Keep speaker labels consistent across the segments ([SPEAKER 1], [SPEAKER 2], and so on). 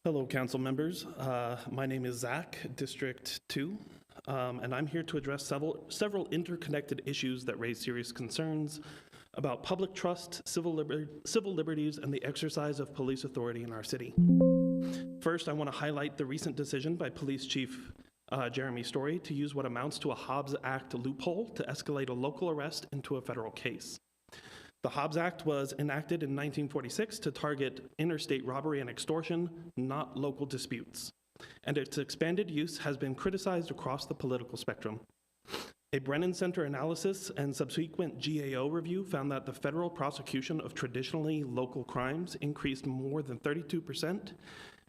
[SPEAKER 1] Hello, council members. My name is Zach, District 2, and I'm here to address several interconnected issues that raise serious concerns about public trust, civil liberties, and the exercise of police authority in our city. First, I want to highlight the recent decision by Police Chief Jeremy Story to use what amounts to a Hobbs Act loophole to escalate a local arrest into a federal case. The Hobbs Act was enacted in 1946 to target interstate robbery and extortion, not local disputes. And its expanded use has been criticized across the political spectrum. A Brennan Center analysis and subsequent GAO review found that the federal prosecution of traditionally local crimes increased more than 32%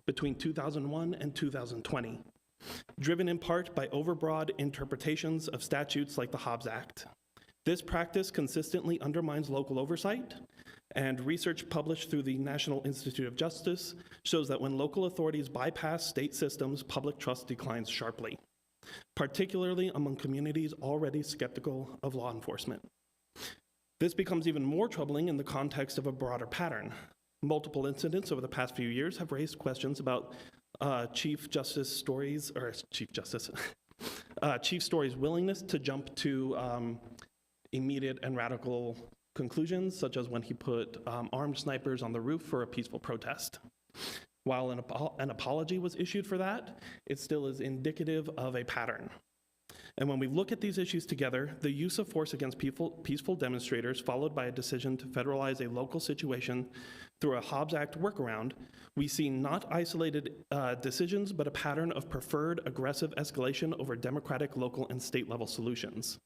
[SPEAKER 1] between 2001 and 2020, driven in part by overbroad interpretations of statutes like the Hobbs Act. This practice consistently undermines local oversight, and research published through the National Institute of Justice shows that when local authorities bypass state systems, public trust declines sharply, particularly among communities already skeptical of law enforcement. This becomes even more troubling in the context of a broader pattern. Multiple incidents over the past few years have raised questions about Chief Story's willingness to jump to immediate and radical conclusions, such as when he put armed snipers on the roof for a peaceful protest. While an apology was issued for that, it still is indicative of a pattern. And when we look at these issues together, the use of force against peaceful demonstrators, followed by a decision to federalize a local situation through a Hobbs Act workaround, we see not isolated decisions, but a pattern of preferred aggressive escalation over democratic local and state level solutions.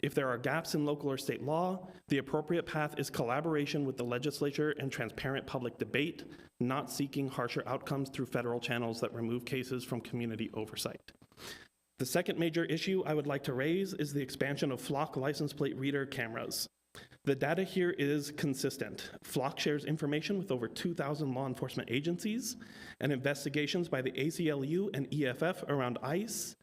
[SPEAKER 1] If there are gaps in local or state law, the appropriate path is collaboration with the legislature and transparent public debate, not seeking harsher outcomes through federal channels that remove cases from community oversight. The second major issue I would like to raise is the expansion of Flock license plate reader cameras. The data here is consistent. Flock shares information with over 2,000 law enforcement agencies, and investigations by the ACLU and EFF around ICE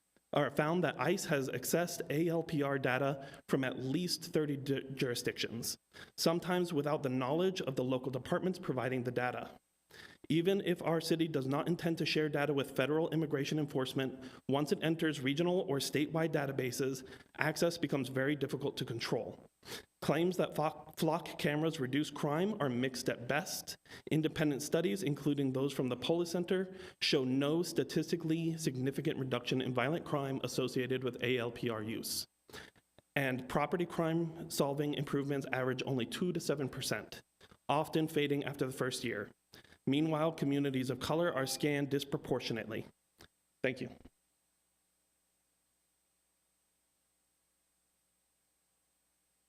[SPEAKER 1] found that ICE has accessed ALPR data from at least 30 jurisdictions, sometimes without the knowledge of the local departments providing the data. Even if our city does not intend to share data with federal immigration enforcement, once it enters regional or statewide databases, access becomes very difficult to control. Claims that Flock cameras reduce crime are mixed at best. Independent studies, including those from the Polis Center, show no statistically significant reduction in violent crime associated with ALPR use. And property crime solving improvements average only 2 to 7%, often fading after the first year. Meanwhile, communities of color are scanned disproportionately. Thank you.